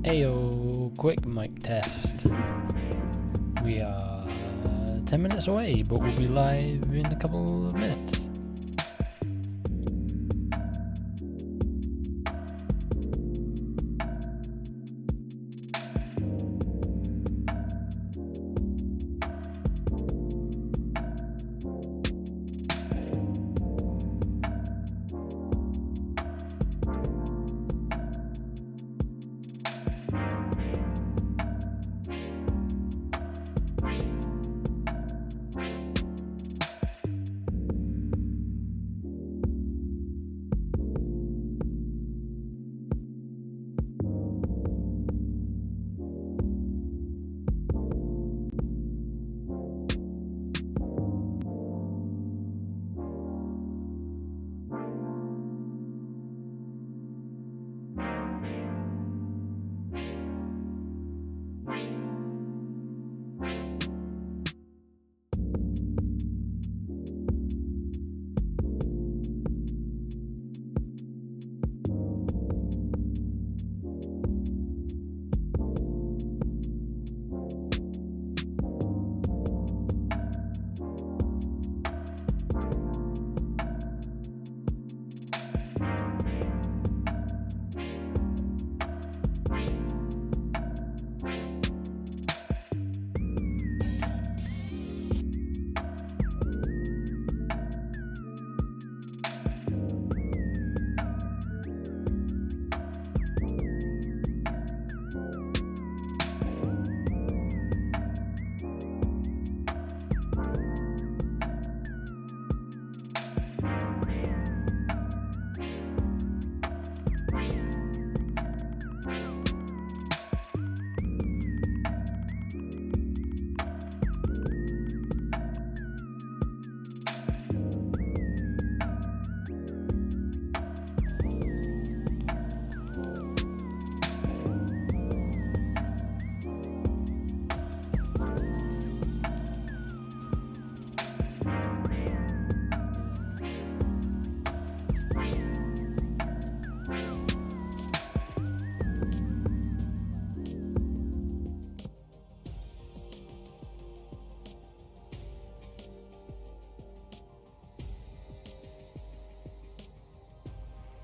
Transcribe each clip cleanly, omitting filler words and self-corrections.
Ayo, quick mic test. We are 10 minutes away, but we'll be live in a couple of minutes.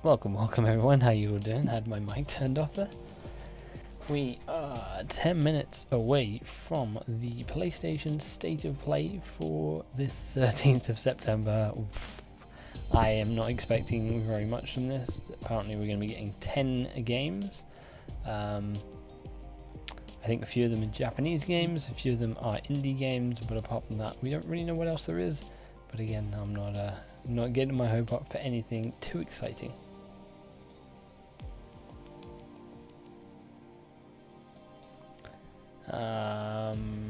Welcome everyone, how you all doing? Had my mic turned off there. We are 10 minutes away from the PlayStation State of Play for the 13th of September. I am not expecting very much from this. Apparently we're going to be getting 10 games. I think a few of them are Japanese games, a few of them are indie games, but apart from that we don't really know what else there is. But again, I'm not getting my hope up for anything too exciting.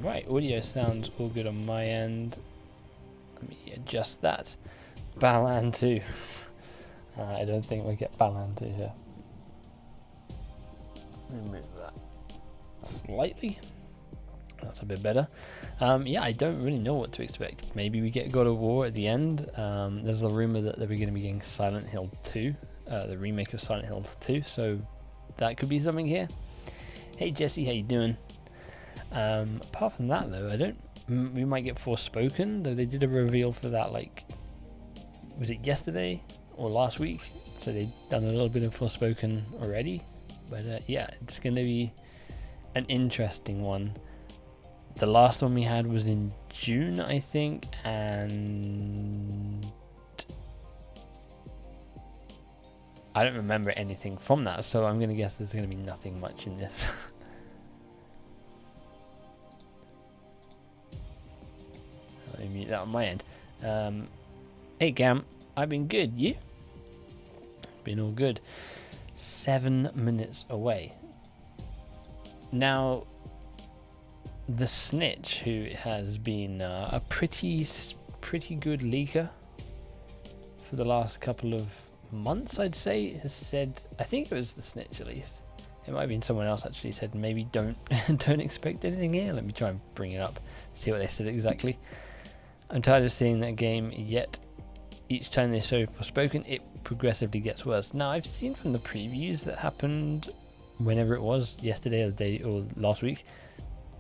Right, audio sounds all good on my end. Let me adjust that. Balan 2. I don't think we'll get Balan 2 here. Remove that slightly. That's a bit better. Yeah, I don't really know what to expect. Maybe we get God of War at the end. There's a rumor that we're going to be getting Silent Hill 2, the remake of Silent Hill 2, so that could be something here. Hey Jesse, how you doing? Apart from that though, we might get Forspoken, though they did a reveal for that, like, was it yesterday or last week? So they've done a little bit of Forspoken already, but yeah, it's going to be an interesting one. The last one we had was in June, I think, and I don't remember anything from that, so I'm going to guess there's going to be nothing much in this. Let me mute that on my end. Hey Gam, I've been good, you? Been all good. 7 minutes away. Now, the Snitch, who has been a pretty good leaker, for the last couple of months, I'd say, has said, I think it was the Snitch at least. It might have been someone else actually said maybe don't don't expect anything here. Let me try and bring it up, see what they said exactly. I'm tired of seeing that game, yet each time they show Forspoken, it progressively gets worse. Now, I've seen from the previews that happened whenever it was, yesterday or the day or last week,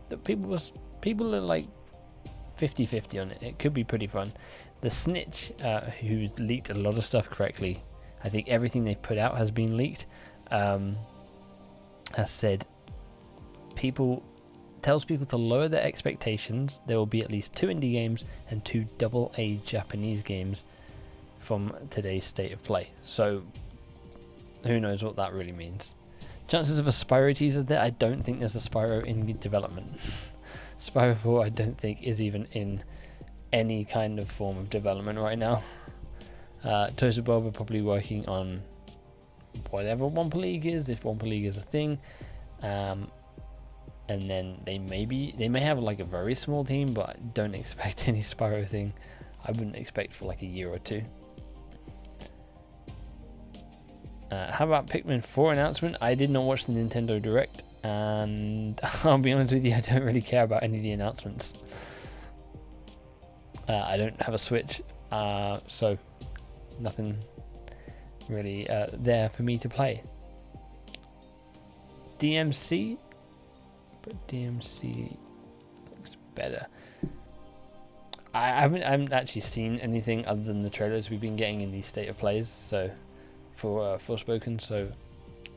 that people are like 50-50 on it. It could be pretty fun. The Snitch, who's leaked a lot of stuff correctly, I think everything they've put out has been leaked, has said tells people to lower their expectations. There will be at least 2 indie games and 2 AA Japanese games from today's state of play. So who knows what that really means. Chances of a Spyro teaser there, I don't think there's a Spyro in development. Spyro 4 I don't think is even in any kind of form of development right now. Toast Bob are probably working on whatever Wumpa League is, if Wumpa League is a thing, and then they may have like a very small team, but I don't expect any Spyro thing. I wouldn't expect for like a year or 2. How about Pikmin 4 announcement? I did not watch the Nintendo Direct, and I'll be honest with you, I don't really care about any of the announcements. I don't have a Switch, so nothing really there for me to play. DMC, but DMC looks better. I haven't actually seen anything other than the trailers we've been getting in these state of plays, so for Forspoken, so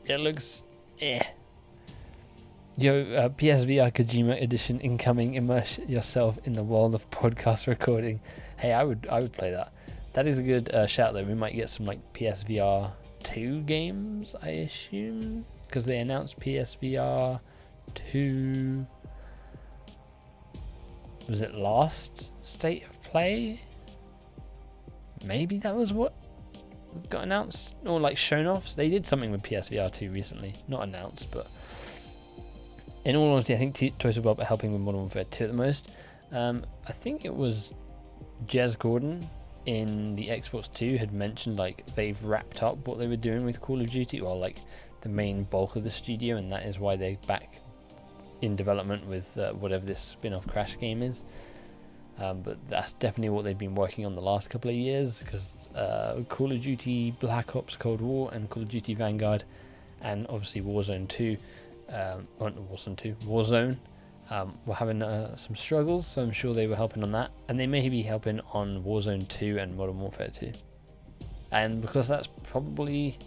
it looks Yo, PSVR Kojima edition incoming. Immerse yourself in the world of podcast recording. Hey, I would play that. That is a good shout though. We might get some like PSVR 2 games, I assume, because they announced PSVR 2. Was it last state of play? Maybe that was what got announced or like shown off. They did something with PSVR 2 recently, not announced, but in all honesty, I think Toys of Bob are helping with Modern Warfare 2 at the most. I think it was Jez Gordon in the Xbox 2 had mentioned like they've wrapped up what they were doing with Call of Duty, or like the main bulk of the studio, and that is why they're back in development with whatever this spin-off Crash game is. But that's definitely what they've been working on the last couple of years, because Call of Duty Black Ops Cold War and Call of Duty Vanguard, and obviously Warzone 2, Warzone were having some struggles, so I'm sure they were helping on that, and they may be helping on Warzone 2 and Modern Warfare 2. And because that's probably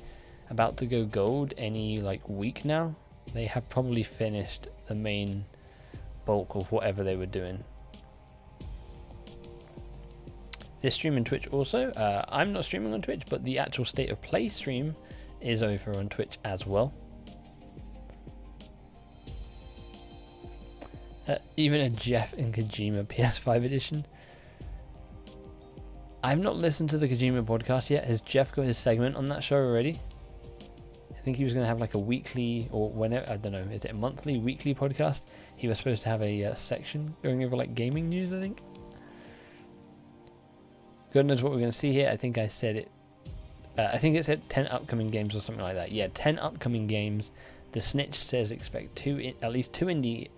about to go gold any like week now, they have probably finished the main bulk of whatever they were doing. They're streaming Twitch also. I'm not streaming on Twitch, but the actual State of Play stream is over on Twitch as well. Even a Jeff and Kojima PS5 edition. I've not listened to the Kojima podcast yet. Has Jeff got his segment on that show already? I think he was going to have like a weekly, or whenever, I don't know, is it a monthly, weekly podcast? He was supposed to have a section going over like gaming news, I think. God knows what we're going to see here. I think I said it. I think it said 10 upcoming games or something like that. Yeah, 10 upcoming games. The Snitch says expect at least two indie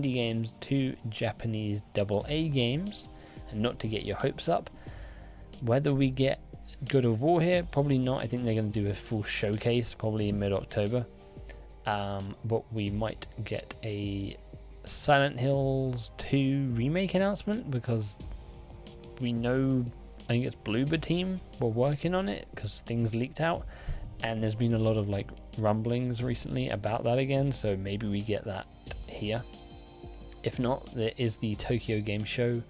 games, 2 Japanese AA games, and not to get your hopes up. Whether we get God of War here, probably not. I think they're going to do a full showcase probably in mid-October. But we might get a Silent Hills 2 remake announcement, because we know, I think it's Bloober Team were working on it because things leaked out, and there's been a lot of like rumblings recently about that again, so maybe we get that here. If not, there is the Tokyo Game Show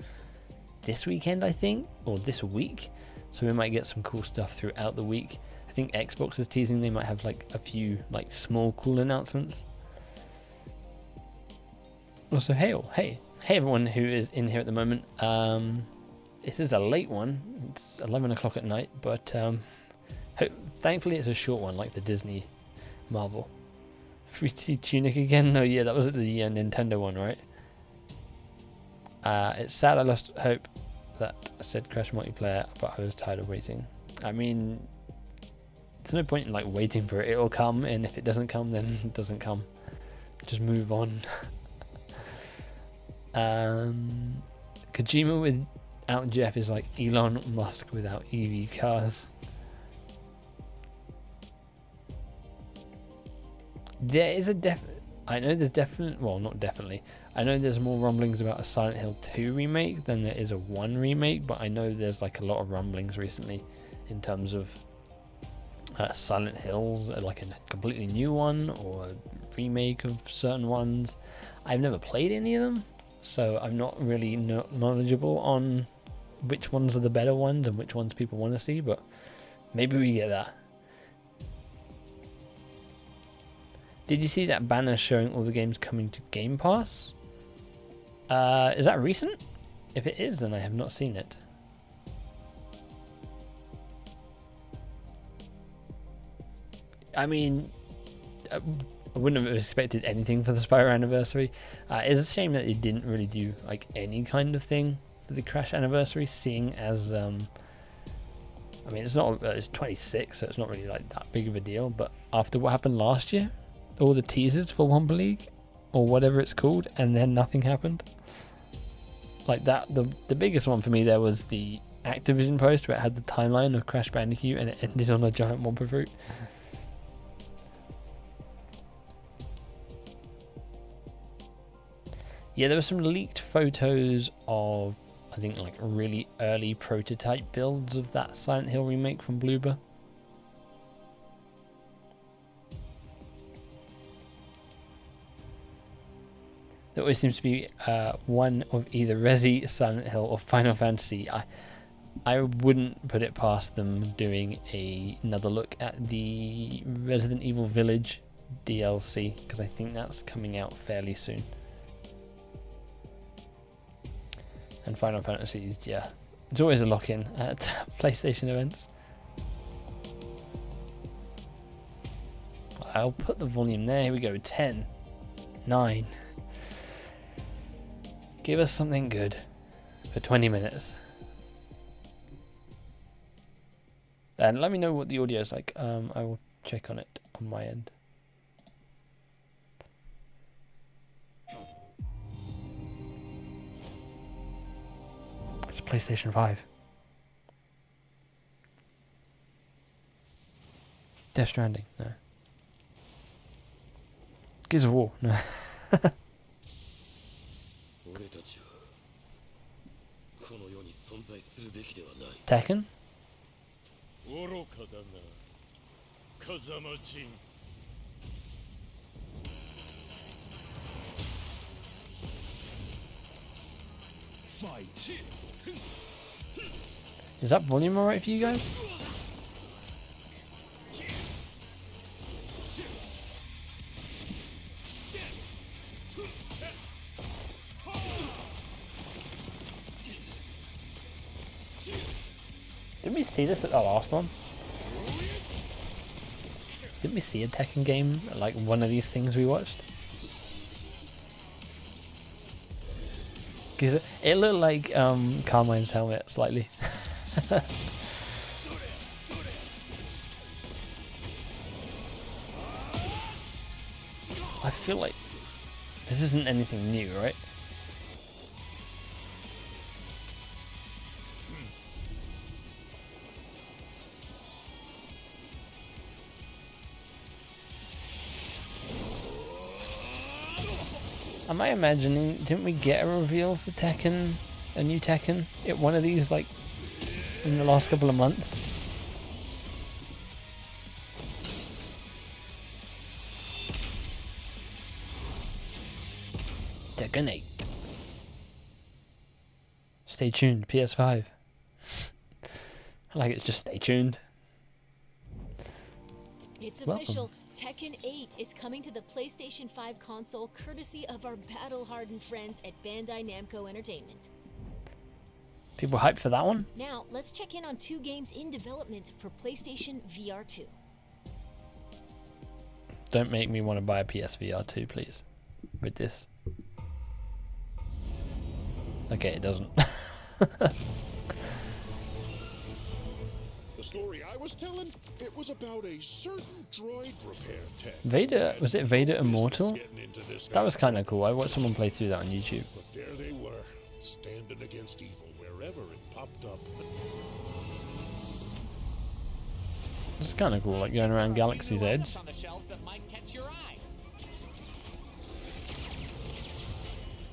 this weekend, I think, or this week, so we might get some cool stuff throughout the week. I think Xbox is teasing they might have like a few like small cool announcements. Also, hey everyone who is in here at the moment. This is a late one. It's 11 o'clock at night, but thankfully it's a short one, like the Disney Marvel. If we see Tunic again, no, yeah, that was at the Nintendo one, right? It's sad I lost hope that said Crash multiplayer, but I was tired of waiting. I mean, there's no point in like waiting for it. It'll come, and if it doesn't come, then it doesn't come. Just move on. Kojima without Jeff is like Elon Musk without EV cars. There is a I know there's I know there's more rumblings about a Silent Hill 2 remake than there is a 1 remake, but I know there's like a lot of rumblings recently in terms of Silent Hills, like a completely new one or a remake of certain ones. I've never played any of them, so I'm not really knowledgeable on which ones are the better ones and which ones people want to see, but maybe we get that. Did you see that banner showing all the games coming to Game Pass? Is that recent? If it is, then I have not seen it. I mean, I wouldn't have expected anything for the Spyro anniversary. It's a shame that they didn't really do like any kind of thing for the Crash anniversary, seeing as I mean, it's 26, so it's not really like that big of a deal. But after what happened last year, all the teasers for Wumpa League or whatever it's called, and then nothing happened. Like that, the biggest one for me there was the Activision post where it had the timeline of Crash Bandicoot and it ended on a giant Wumpa fruit. Yeah, there were some leaked photos of, I think, like really early prototype builds of that Silent Hill remake from Bloober. There always seems to be one of either Resi, Silent Hill, or Final Fantasy. I wouldn't put it past them doing another look at the Resident Evil Village DLC, because I think that's coming out fairly soon. And Final Fantasy is, yeah, it's always a lock-in at PlayStation events. I'll put the volume there. Here we go. 10, 9. Give us something good for 20 minutes. And let me know what the audio is like. I will check on it on my end. It's a PlayStation 5. Death Stranding, no. Gears of War, no. Tekken? Is that volume alright for you guys? Didn't we see this at the last one? Didn't we see a Tekken game, like one of these things we watched? Because it looked like Carmine's helmet slightly. I feel like this isn't anything new, right? Am I imagining, didn't we get a reveal for Tekken, a new Tekken, at one of these, like, in the last couple of months? Tekken 8. Stay tuned, PS5. I like it's just stay tuned. It's official. Tekken 8 is coming to the PlayStation 5 console courtesy of our battle-hardened friends at Bandai Namco Entertainment. People hyped for that one? Now, let's check in on 2 games in development for PlayStation VR 2. Don't make me want to buy a PSVR 2, please. With this. Okay, it doesn't. story I was telling? It was about a certain droid repair tech. Vader, was it Vader Immortal? Getting into this That was kind guy's of cool. I watched someone play through that on YouTube. But there they were, standing against evil wherever it popped up. It's kind of cool, like going around Galaxy's Edge. On the shelves that might catch your eye.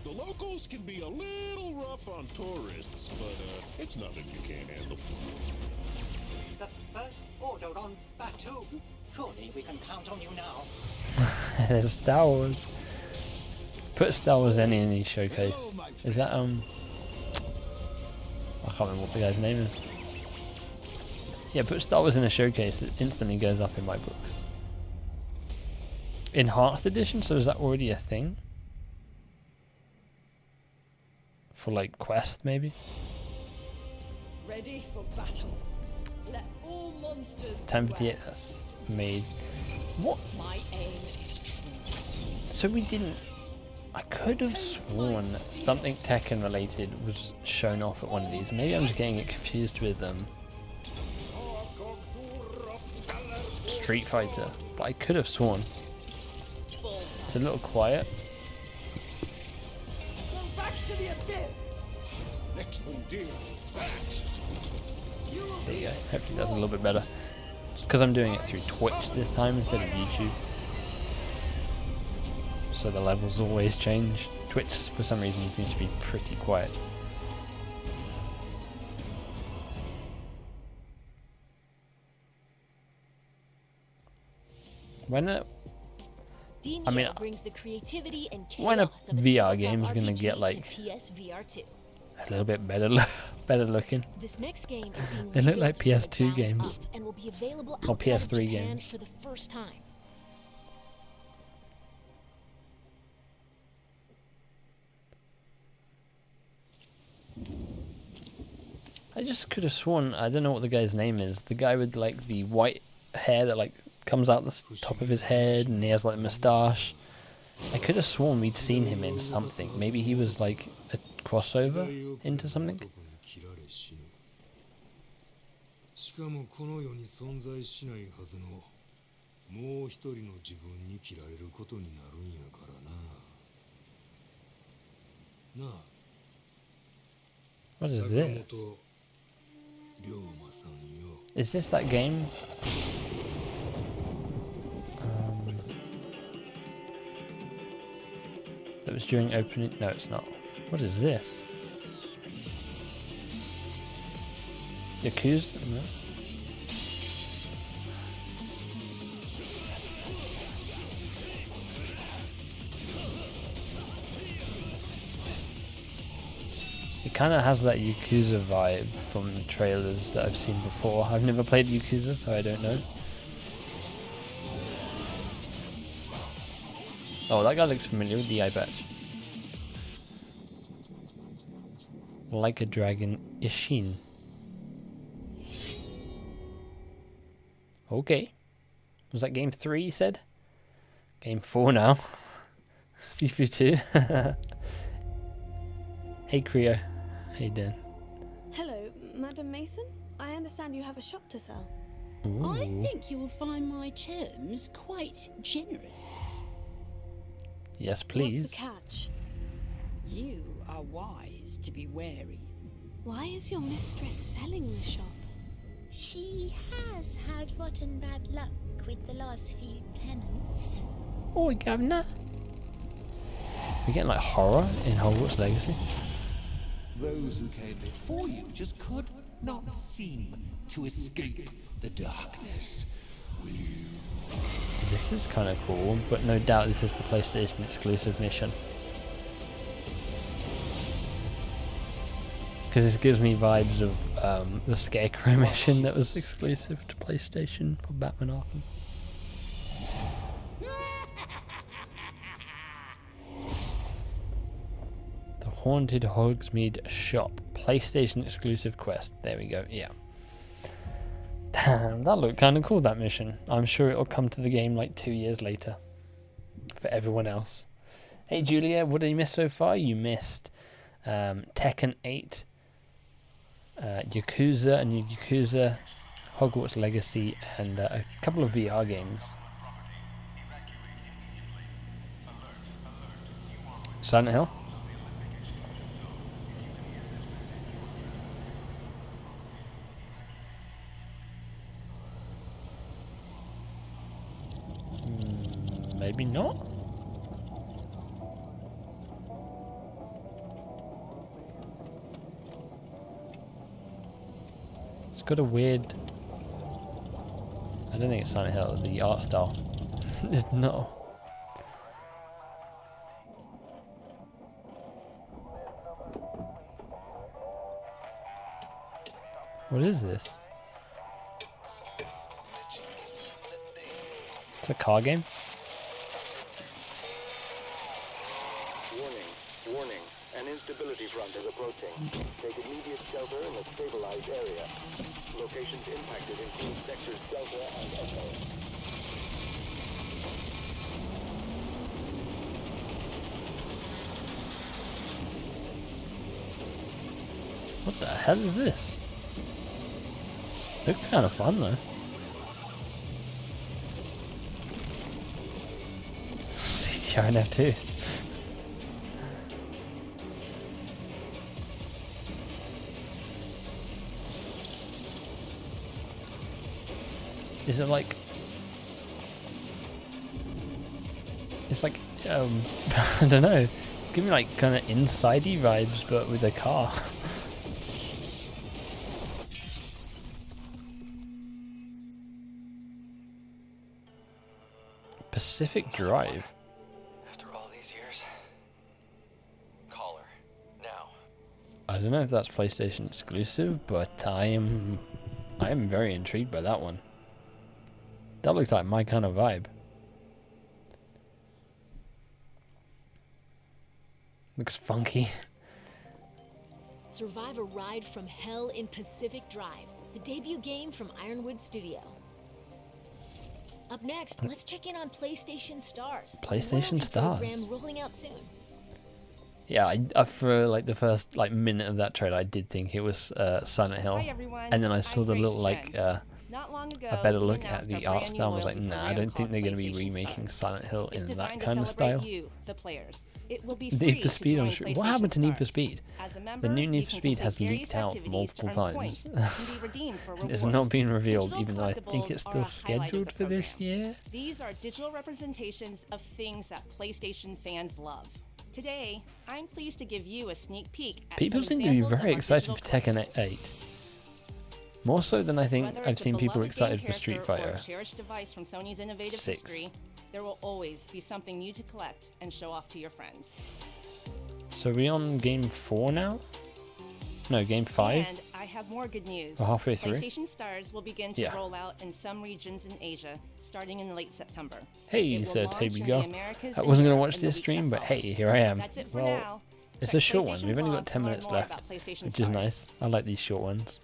The locals can be a little rough on tourists, but it's nothing you can't handle. The first order on Batu. Surely we can count on you now. There's Star Wars. Put Star Wars any in the showcase. Is that I can't remember what the guy's name is. Yeah, put Star Wars in a showcase, it instantly goes up in my books. Enhanced edition, so is that already a thing? For like Quest maybe? Ready for battle. Let all monsters Time beware. that's made. What? My aim is true. So we didn't. I could have sworn something Tekken related was shown off at one of these. Maybe I'm just getting it confused with Street Fighter, but I could have sworn. It's a little quiet. Go back to the abyss. Next one, dear. That. There you go. Hopefully that's a little bit better. It's because I'm doing it through Twitch this time instead of YouTube. So the levels always change. Twitch, for some reason, seems to be pretty quiet. When a Demio brings the creativity and when a chaos of VR tabletop game is gonna RPG get to like PSVR 2. a little bit better, better looking. This next game is being They look rebuilt like from the PS2 ground games. up and will be available Or outside of PS3 Japan games. for the first time. I just could have sworn, I don't know what the guy's name is, the guy with like the white hair that like comes out the top of his head and he has like a moustache. I could have sworn we'd seen him in something. Maybe he was like a crossover into something. しかもこの世に存在しないはずのもう一人の自分に切られることになるんやからな。なあ。 What is 坂 this? 本龍馬さんよ。 Is this that game? That was during opening. No, it's not. What is this? Yakuza? No. It kind of has that Yakuza vibe from the trailers that I've seen before. I've never played Yakuza, so I don't know. Oh, that guy looks familiar with the eye patch. Like a Dragon Ishin. Okay. Was that game 3 you said? Game 4 now. Sifu 2. Hey Creo. How you doing? Hello, Madam Mason. I understand you have a shop to sell. Ooh. I think you will find my terms quite generous. Yes, What's please. the catch? You are wise to be wary. Why is your mistress selling the shop? She has had rotten bad luck with the last few tenants. Oh, Governor. We're getting like horror in Hogwarts Legacy. Those who came before you just could not seem to escape the darkness. Will you? This is kind of cool, but no doubt this is the PlayStation exclusive mission. Because this gives me vibes of the Scarecrow mission that was exclusive to PlayStation for Batman Arkham. The Haunted Hogsmeade Shop. PlayStation exclusive quest. There we go, yeah. Damn, that looked kind of cool, that mission. I'm sure it'll come to the game like 2 years later. For everyone else. Hey Julia, what did you miss so far? You missed Tekken 8, Yakuza and Yakuza Hogwarts Legacy, and a couple of VR games. Silent Hill? Maybe not? It's got a weird... I don't think it's Silent Hill, the art style. It's not. What is this? It's a car game? Warning. An instability front is approaching. Take immediate shelter in a stabilized area. Locations impacted include sectors Delta and Echo. What the hell is this? Looks kind of fun though. CTR and F2. Is it like... It's like, I don't know. Give me like kind of insidey vibes, but with a car. Pacific Drive. After all these years, call her now. I don't know if that's PlayStation exclusive, but I am very intrigued by that one. That looks like my kind of vibe. Looks funky. Survive a ride from hell in Pacific Drive, the debut game from Ironwood Studio. Up next, let's check in on PlayStation Stars. PlayStation Stars. Program rolling out soon. Yeah, I for like the first like minute of that trailer, I did think it was Silent Hill, and then I saw the little like a better look at the art style. I was like, nah, I don't think they're going to be remaking Silent Hill in that kind of style. Need for Speed on What happened to Need for Speed? The new Need for Speed has leaked out multiple times. It's not been revealed, even though I think it's still scheduled for this year. These are digital representations of things that PlayStation fans love. Today, I'm pleased to give you a sneak peek at People seem to be very excited for Tekken 8. More so than I think I've seen people excited for Street Fighter 6. There will always be something new to collect and show off to your friends. So are we on game 4 now? No, game 5? And I have more good news. We're halfway through. PlayStation Stars will begin to roll out in some regions in Asia, starting in late September. Hey, Sir Toby Girl. I wasn't going to watch this stream, but hey, here I am. That's it for well, now. it's a short one. We've only got 10 minutes left, which is nice. I like these short ones.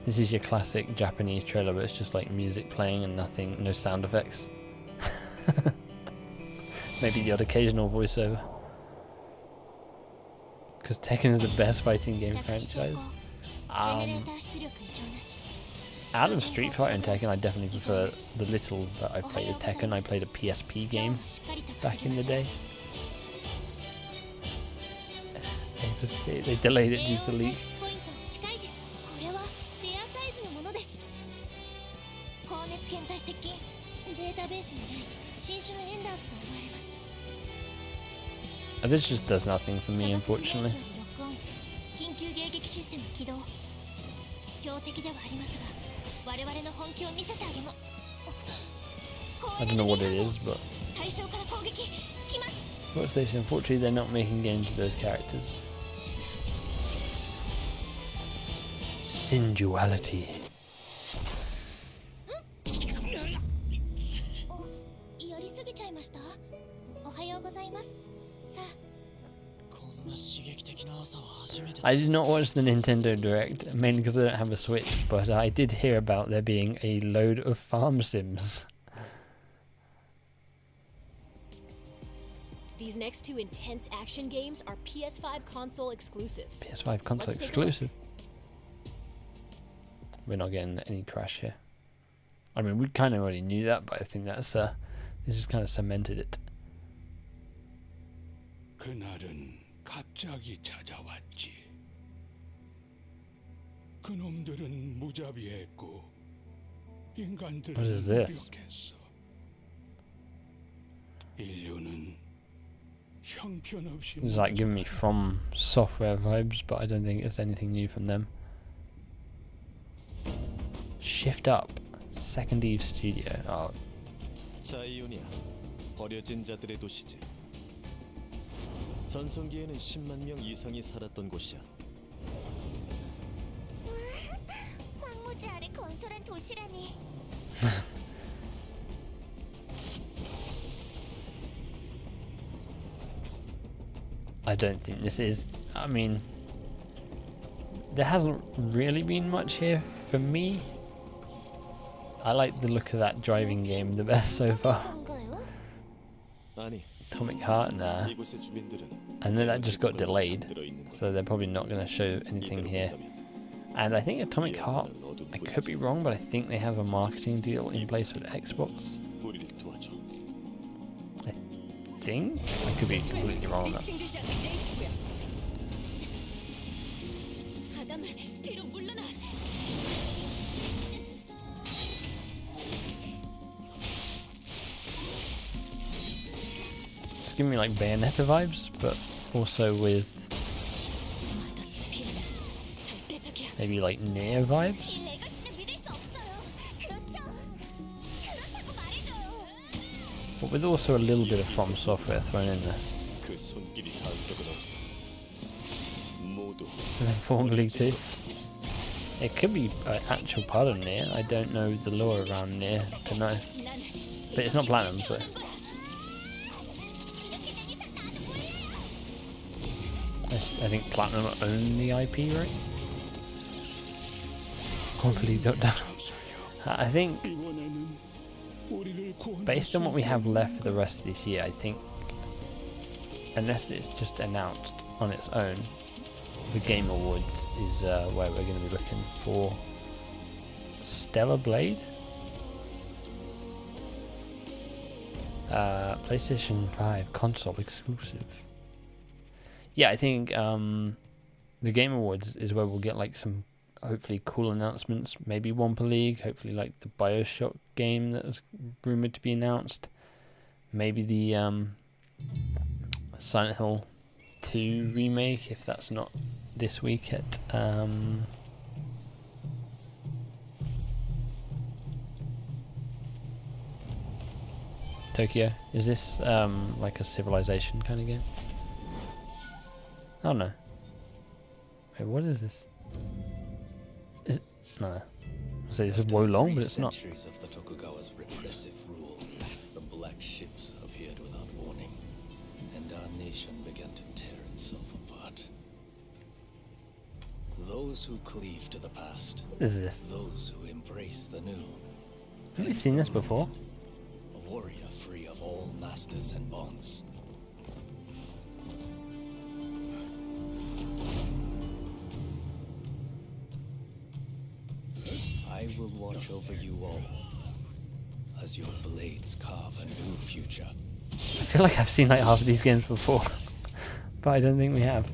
This is your classic Japanese trailer, but it's just like music playing and nothing, no sound effects. Maybe the odd occasional voiceover. Because Tekken is the best fighting game franchise. Out of Street Fighter and Tekken, I definitely prefer the little that I played of Tekken. I played a PSP game back in the day. They delayed it due to the leak. This just does nothing for me, unfortunately. I don't know what it is, but PlayStation, unfortunately, they're not making games with those characters. Sensuality. I did not watch the Nintendo Direct, mainly because I don't have a Switch, but I did hear about there being a load of farm sims. These next two intense action games are PS5 console exclusives. PS5 console Let's take a look. exclusive. We're not getting any crash here. I mean, we kind of already knew that, but I think that's this has kind of cemented it. 그날은 갑자기 찾아왔지. 그놈들은 무자비했고 인간들은 What is this? 무력했어. 인류는 형편없이 It's like giving me From Software vibes, but I don't think it's anything new from them. Shift Up, Second Eve Studio. Oh, 자이오니아, 버려진 자들의 도시지. 전성기에는 10만 명 이상이 살았던 곳이야. 황무지 아래 건설한 도시라니. I don't think this is. I mean, there hasn't really been much here for me. I like the look of that driving game the best so far. 아니, Atomic Heart, nah. 이곳의 주민들은 I know that just got delayed, so they're probably not going to show anything here. And I think Atomic Heart, I could be wrong, but I think they have a marketing deal in place with Xbox. 우리를 도와줘. I think? I could be completely wrong on that. 리스팅되지 않는 내 기부야. 아담, 뒤로 물러나. It's giving me like Bayonetta vibes, but also with maybe like Nier vibes. But with also a little bit of From Software thrown in there. 그 손길이 닿은 적은 없어. 모두 And then Form League 2. It could be an actual part of Nier. I don't know the lore around Nier to know. But it's not Platinum, so. I think Platinum own the IP, right? Completely don't know. I think, based on what we have left for the rest of this year, I think, unless it's just announced on its own, the Game Awards is where we're going to be looking for Stellar Blade, PlayStation 5 console exclusive. Yeah, I think the Game Awards is where we'll get like some hopefully cool announcements. Maybe Wampa League, hopefully like the BioShock game that was rumored to be announced. Maybe the Silent Hill 2 remake, if that's not this week at Tokyo. Is this like a Civilization kind of game? Oh no. Wait, what is this? Is it? No. I say this is Wolong, but it's not. Centuries of the Tokugawa's repressive rule, the black ships appeared without warning, and our nation began to tear itself apart. Those who cleave to the past, What is this? those who embrace the new. Have we seen this before? A warrior free of all masters and bonds. I will watch over you all as your blades carve a new future. I feel like I've seen like half of these games before, but I don't think we have.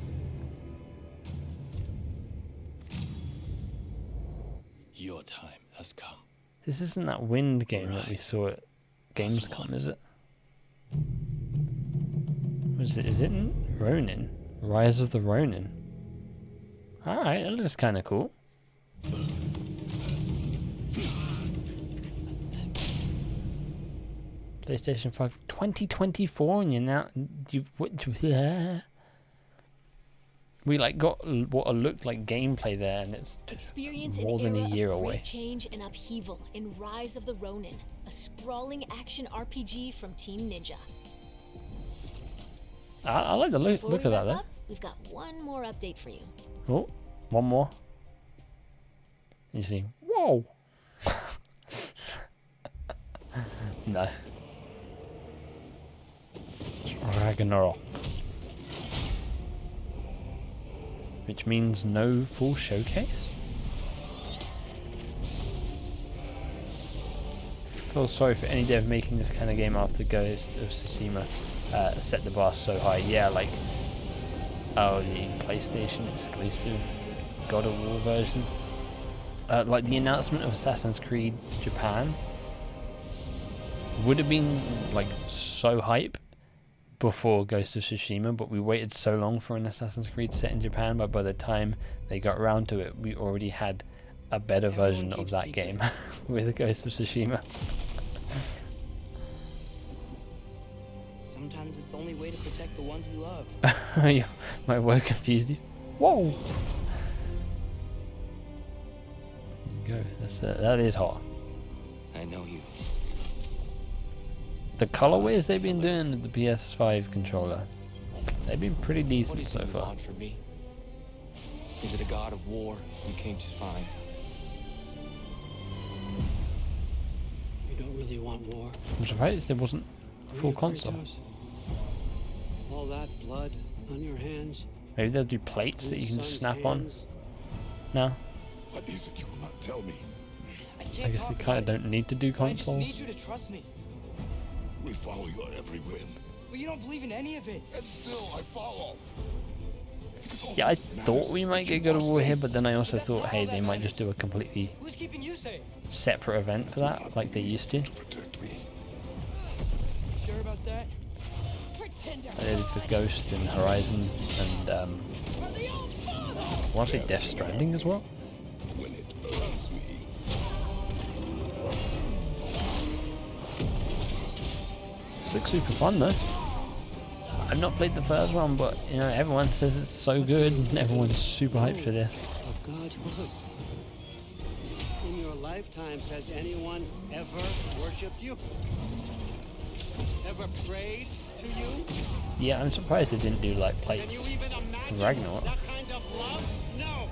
Your time has come. This isn't that Wind game that we saw at Gamescom, is it? What is it? Is it Ronin? Rise of the Ronin. Alright, that looks kind of cool. PlayStation 5 2024, and you're now we like got what looked like gameplay there, and it's Experience more an than era a year of away. great change and upheaval in Rise of the Ronin, a sprawling action RPG from Team Ninja. I like the look Before of we that wrap though. up, we've got one more update for you. Oh, one more. You see, whoa. Ragnarok. Which means no full showcase? I feel sorry for any dev making this kind of game after Ghost of Tsushima set the bar so high. Yeah, like, oh, the PlayStation exclusive God of War version. Like the announcement of Assassin's Creed Japan would have been like so hype before Ghost of Tsushima, but we waited so long for an Assassin's Creed set in Japan, but by the time they got around to it, we already had a better version of that game with Ghost of Tsushima. Sometimes it's the only way to protect the ones we love. Yeah, my word confused you. Whoa! There you go. That is hot. I know you. The colorways they've been doing with the PS5 controller, they've been pretty decent so far. Want for me? Is it a god of war you came to find? You don't really want war. I'm surprised there wasn't a full console. All that blood on your hands. Maybe they'll do plates that you can just snap on. No? What is it you will not tell me? I guess they kind of don't need to do consoles. I just need you to trust me. We follow your every whim. But you don't believe in any of it. And still I follow. Yeah, I thought we might get God of War here, but then I also thought, hey, they might just do a completely separate event for that, like they used to. Sure about that? I did it for Ghost and Horizon and I want to say Death Stranding as well. When it earns me. This looks super fun though. I've not played the first one, but you know everyone says it's so good and everyone's super hyped for this. Of God's word. In your lifetimes, has anyone ever worshipped you? Ever prayed to you? Yeah, I'm surprised they didn't do like plates for Ragnarok. That kind of love? No.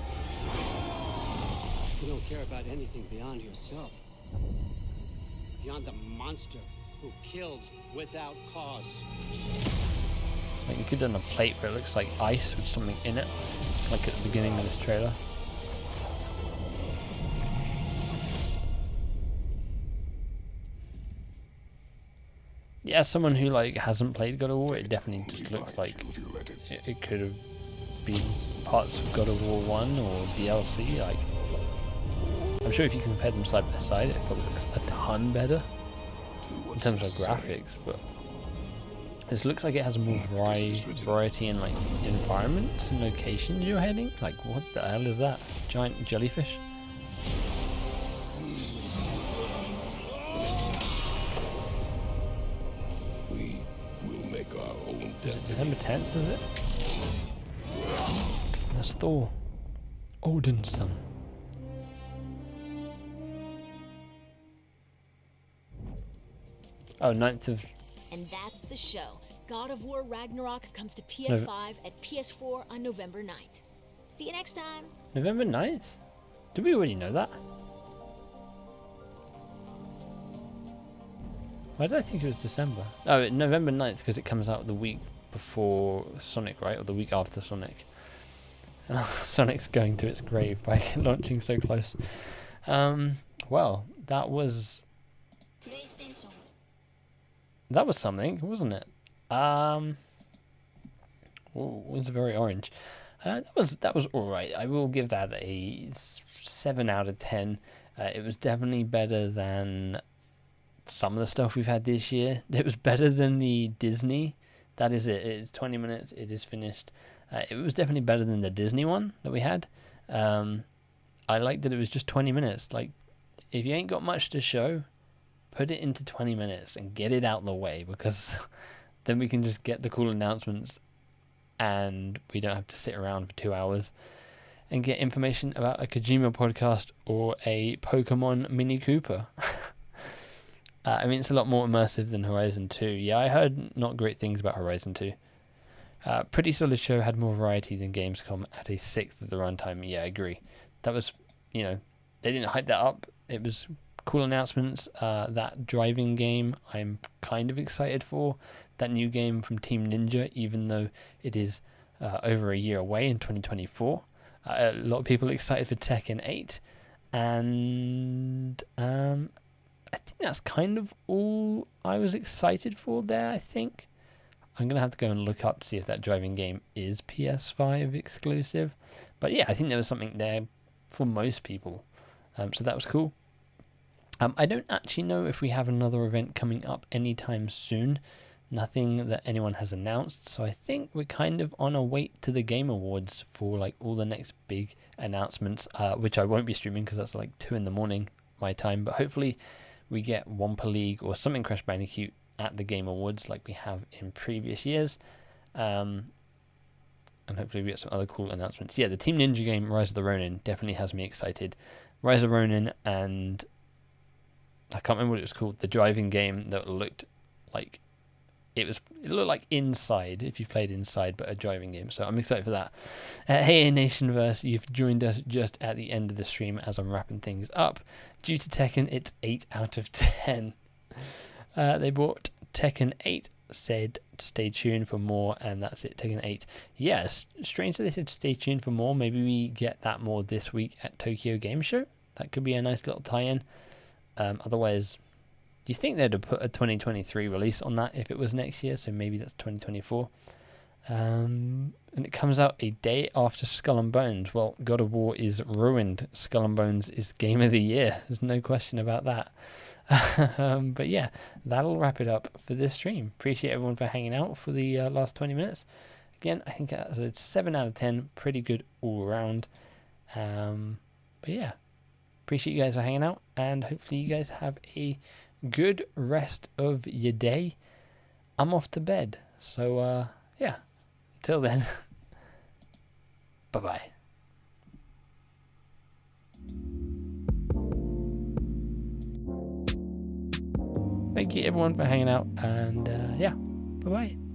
You don't care about anything beyond yourself. Beyond the monster who kills without cause. Like you could have done a plate where it looks like ice with something in it, like at the beginning of this trailer. Yeah, as someone who like hasn't played God of War, it definitely just looks like it could have been parts of God of War 1 or DLC. Like, I'm sure if you compare them side by side, it probably looks a ton better in terms of graphics, but this looks like it has more variety in like environments and locations you're heading. Like, what the hell is that? Giant jellyfish? We will make our own destiny. Is it December 10th, is it? That's Thor. Odin's son. Oh, 9th of... And that's the show. God of War Ragnarok comes to PS5 and PS4 on November 9th. See you next time. November 9th? Did we already know that? Why did I think it was December? Oh, November 9th because it comes out the week before Sonic, right? Or the week after Sonic. And Sonic's going to its grave by launching so close. Well, that was something, wasn't it? Ooh, it was very orange. That was alright. I will give that a 7 out of 10. It was definitely better than some of the stuff we've had this year. It was better than the Disney. That is it. It's 20 minutes. It is finished. It was definitely better than the Disney one that we had. I liked that it was just 20 minutes. Like, if you ain't got much to show, put it into 20 minutes and get it out the way, because then we can just get the cool announcements and we don't have to sit around for 2 hours and get information about a Kojima podcast or a Pokemon Mini Cooper. I mean, it's a lot more immersive than Horizon 2. Yeah, I heard not great things about Horizon 2. Pretty solid show, had more variety than Gamescom at a 1/6 of the runtime. Yeah, I agree. That was, they didn't hype that up. It was cool announcements. That driving game I'm kind of excited for. That new game from Team Ninja, even though it is over a year away in 2024. A lot of people are excited for Tekken 8. And I think that's kind of all I was excited for there, I think. I'm going to have to go and look up to see if that driving game is PS5 exclusive. But yeah, I think there was something there for most people. So that was cool. I don't actually know if we have another event coming up anytime soon. Nothing that anyone has announced. So I think we're kind of on a wait to the Game Awards for like all the next big announcements, which I won't be streaming because that's like 2 in the morning my time. But hopefully we get Wumpa League or something Crash Bandicoot at the Game Awards like we have in previous years. And hopefully we get some other cool announcements. Yeah, the Team Ninja game, Rise of the Ronin, definitely has me excited. Rise of Ronin, and I can't remember what it was called, the driving game that looked like it looked like Inside, if you've played Inside, but a driving game. So I'm excited for that. Hey Nationverse, you've joined us just at the end of the stream as I'm wrapping things up. Due to Tekken, it's 8 out of 10. They bought Tekken 8, said stay tuned for more, and that's it, Tekken 8. Yes, strange that they said stay tuned for more. Maybe we get that more this week at Tokyo Game Show. That could be a nice little tie-in. Otherwise, you think they'd have put a 2023 release on that if it was next year, so maybe that's 2024. And it comes out a day after Skull and Bones. Well, God of War is ruined. Skull and Bones is Game of the Year. There's no question about that. But yeah, that'll wrap it up for this stream. Appreciate everyone for hanging out for the last 20 minutes. Again, I think that's a 7 out of 10. Pretty good all around. But yeah, appreciate you guys for hanging out, and hopefully you guys have a good rest of your day. I'm off to bed. So yeah, till then, bye-bye. Thank you everyone for hanging out, and yeah, bye-bye.